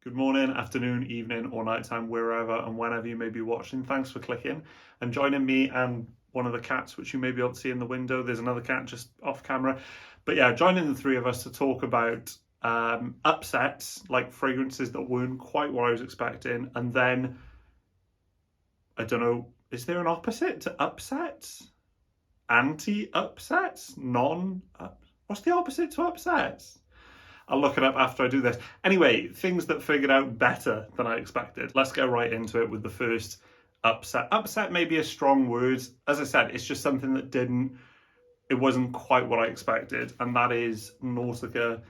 Good morning, afternoon, evening, or nighttime, wherever and whenever you may be watching. Thanks for clicking and joining me and one of the cats, which you may be able to see in the window. There's another cat just off camera. But yeah, joining the three of us to talk about upsets, like fragrances that weren't quite what I was expecting. And then, I don't know, is there an opposite to upsets? Anti-upsets? What's the opposite to upsets? I'll look it up after I do this. Anyway, things that figured out better than I expected. Let's get right into it with the first upset. Upset may be a strong word. As I said, it's just something that it wasn't quite what I expected, and that is Nautica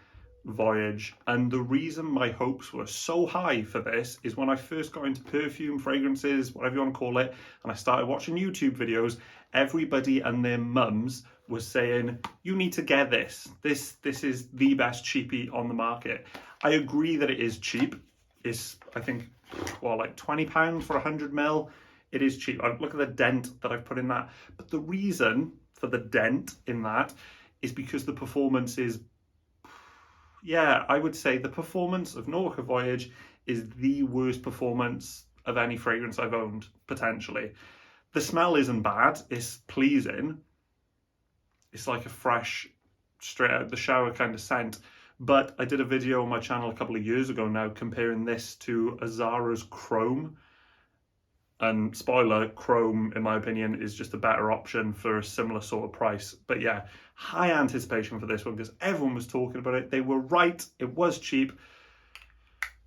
Voyage. And the reason my hopes were so high for this is when I first got into perfume, fragrances, whatever you want to call it, and I started watching YouTube videos, everybody and their mums was saying, you need to get this. This is the best cheapie on the market. I agree that it is cheap. It's, I think, well, like £20 for 100ml. It is cheap. Look at the dent that I've put in that. But the reason for the dent in that is because the performance is, yeah, I would say the performance of Nautica Voyage is the worst performance of any fragrance I've owned, potentially. The smell isn't bad, it's pleasing. It's like a fresh, straight out the shower kind of scent. But I did a video on my channel a couple of years ago now comparing this to Zara's Chrome. And spoiler, Chrome, in my opinion, is just a better option for a similar sort of price. But yeah, high anticipation for this one because everyone was talking about it. They were right, it was cheap,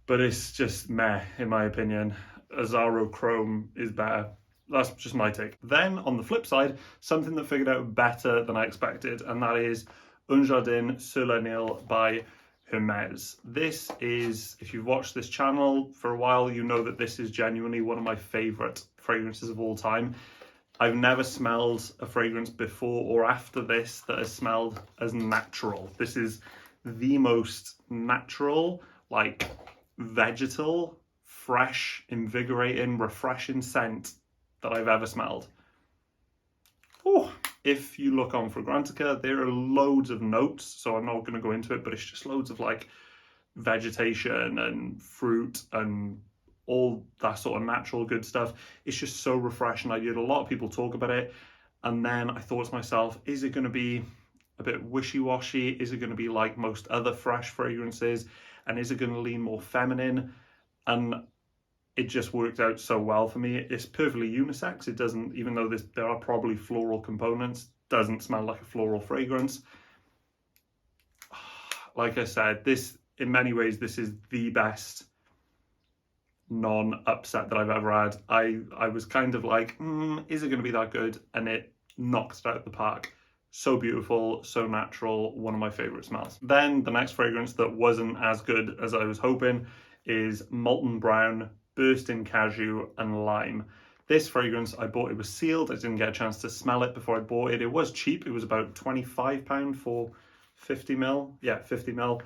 but it's just meh, in my opinion. Zara Chrome is better. That's just my take. Then on the flip side, something that figured out better than I expected, and that is Un Jardin sur la Nil by Hermes. This is, if you've watched this channel for a while, you know that this is genuinely one of my favorite fragrances of all time. I've never smelled a fragrance before or after this that has smelled as natural. This is the most natural, like vegetal, fresh, invigorating, refreshing scent that I've ever smelled. Oh, if you look on Fragrantica, there are loads of notes, so I'm not going to go into it, but it's just loads of like vegetation and fruit and all that sort of natural good stuff. It's just so refreshing. I heard a lot of people talk about it, and then I thought to myself, is it going to be a bit wishy-washy? Is it going to be like most other fresh fragrances? And is it going to lean more feminine? And it just worked out so well for me. It's perfectly unisex. It doesn't, even though there are probably floral components, doesn't smell like a floral fragrance. Like I said, this, in many ways, this is the best non-upset that I've ever had. I was kind of like, is it going to be that good? And it knocked it out of the park. So beautiful, so natural, one of my favorite smells. Then the next fragrance that wasn't as good as I was hoping is Molten Brown, Bursting Cashew and Lime. This fragrance, I bought, it was sealed. I didn't get a chance to smell it before I bought it. It was cheap. It was about £25 for 50ml. Yeah, 50ml.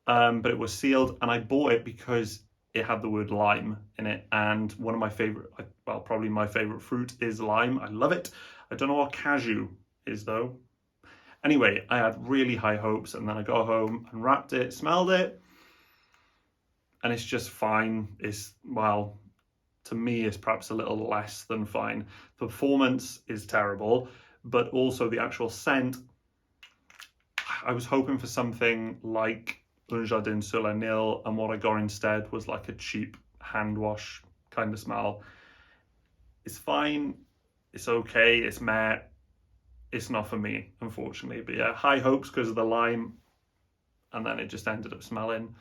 But it was sealed, and I bought it because it had the word lime in it. And one of my favorite, well, probably my favorite fruit is lime. I love it. I don't know what cashew is though. Anyway, I had really high hopes, and then I got home and wrapped it, smelled it, and it's just fine. It's, well, to me, it's perhaps a little less than fine. Performance is terrible, but also the actual scent, I was hoping for something like Un Jardin sur la Nil, and what I got instead was like a cheap hand wash kind of smell. It's fine, it's okay, it's meh. It's not for me, unfortunately. But yeah, high hopes because of the lime, and then it just ended up smelling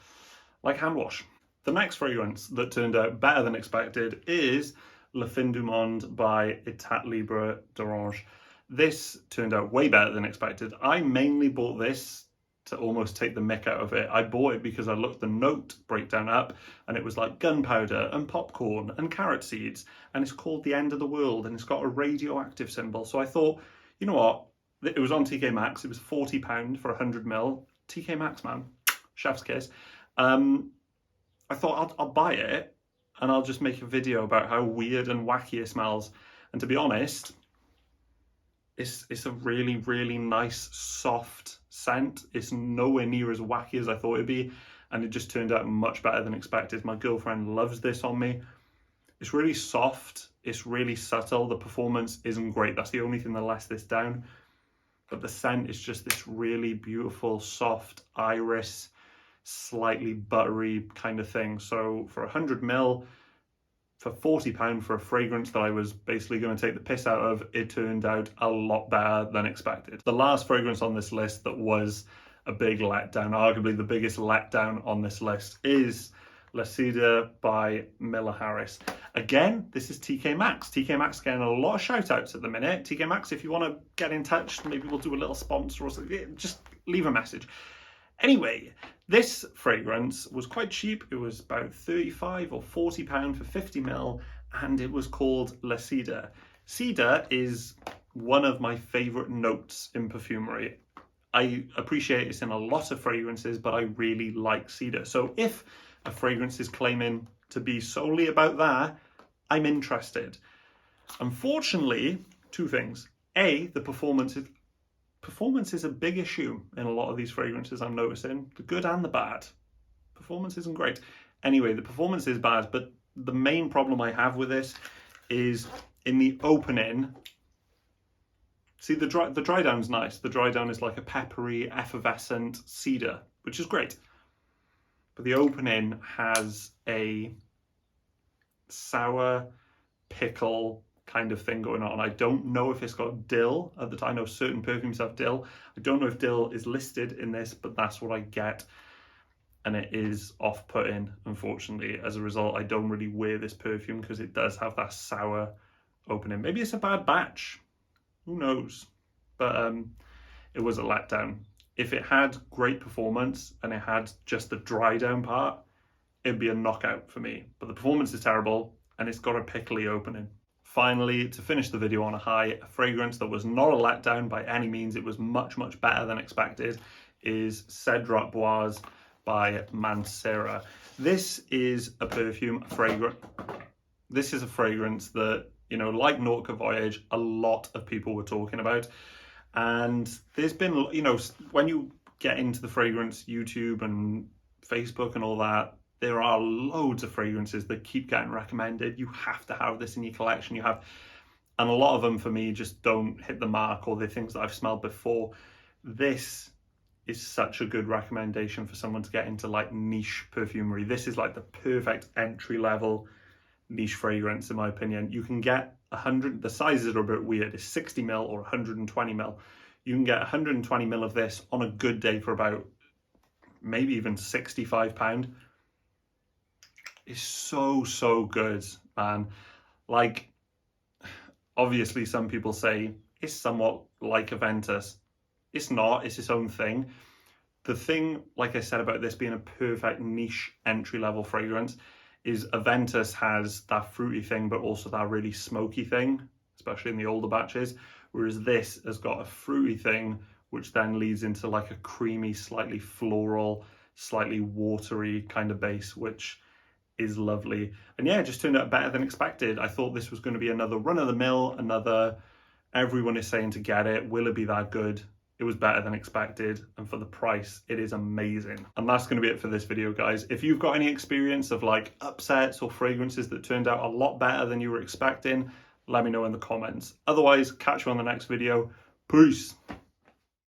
like hand wash. The next fragrance that turned out better than expected is Le Fin du Monde by Etat Libre d'Orange. This turned out way better than expected. I mainly bought this to almost take the mick out of it. I bought it because I looked the note breakdown up, and it was like gunpowder and popcorn and carrot seeds, and it's called The End of the World, and it's got a radioactive symbol. So I thought, you know what? It was on TK Maxx. It was £40 for 100ml. TK Maxx, man. Chef's kiss. I thought I'll buy it, and I'll just make a video about how weird and wacky it smells. And to be honest, it's a really, really nice, soft scent. It's nowhere near as wacky as I thought it'd be. and it just turned out much better than expected. My girlfriend loves this on me. It's really soft, it's really subtle, the performance isn't great, that's the only thing that lets this down, but the scent is just this really beautiful, soft iris, slightly buttery kind of thing. So for 100ml, for £40 for a fragrance that I was basically going to take the piss out of, it turned out a lot better than expected. The last fragrance on this list that was a big letdown, arguably the biggest letdown on this list, is Lucida by Miller Harris. Again, this is TK Maxx. TK Maxx getting a lot of shout outs at the minute. TK Maxx, if you want to get in touch, maybe we'll do a little sponsor or something, just leave a message. Anyway, this fragrance was quite cheap. It was about £35 or £40 for 50ml, and it was called Lucida. Cedar is one of my favourite notes in perfumery. I appreciate it's in a lot of fragrances, but I really like cedar. So if a fragrance is claiming to be solely about that, I'm interested. Unfortunately, two things. A, the performance is a big issue in a lot of these fragrances I'm noticing, the good and the bad. Performance isn't great. Anyway, the performance is bad, but the main problem I have with this is in the opening. See, the dry down's nice. The dry down is like a peppery, effervescent cedar, which is great. But the opening has a sour pickle kind of thing going on. I don't know if it's got dill at the time. I know certain perfumes have dill. I don't know if dill is listed in this, but that's what I get. And it is off-putting, unfortunately. As a result, I don't really wear this perfume because it does have that sour opening. Maybe it's a bad batch. Who knows? But it was a letdown. If it had great performance and it had just the dry down part, it'd be a knockout for me. But the performance is terrible and it's got a pickly opening. Finally, to finish the video on a high, a fragrance that was not a letdown by any means, it was much, much better than expected, is Cedrat Bois by Mancera. This is a fragrance that, you know, like Nautica Voyage, a lot of people were talking about. And there's been, you know, when you get into the fragrance YouTube and Facebook and all that, there are loads of fragrances that keep getting recommended. You have to have this in your collection. And a lot of them for me just don't hit the mark, or they're things that I've smelled before. This is such a good recommendation for someone to get into like niche perfumery. This is like the perfect entry level niche fragrance in my opinion. You can get 100, the sizes are a bit weird, it's 60ml or 120ml. You can get 120ml of this on a good day for about maybe even £65. It's so good, man. Like, obviously some people say it's somewhat like Aventus. It's not, it's its own thing. The thing, like I said, about this being a perfect niche entry-level fragrance is Aventus has that fruity thing, but also that really smoky thing, especially in the older batches, whereas this has got a fruity thing, which then leads into like a creamy, slightly floral, slightly watery kind of base, which is lovely. And yeah, it just turned out better than expected. I thought this was going to be another run-of-the-mill, another everyone is saying to get it, will it be that good? It was better than expected, and for the price, it is amazing. And that's going to be it for this video, guys. If you've got any experience of like upsets or fragrances that turned out a lot better than you were expecting, let me know in the comments. Otherwise, catch you on the next video. Peace.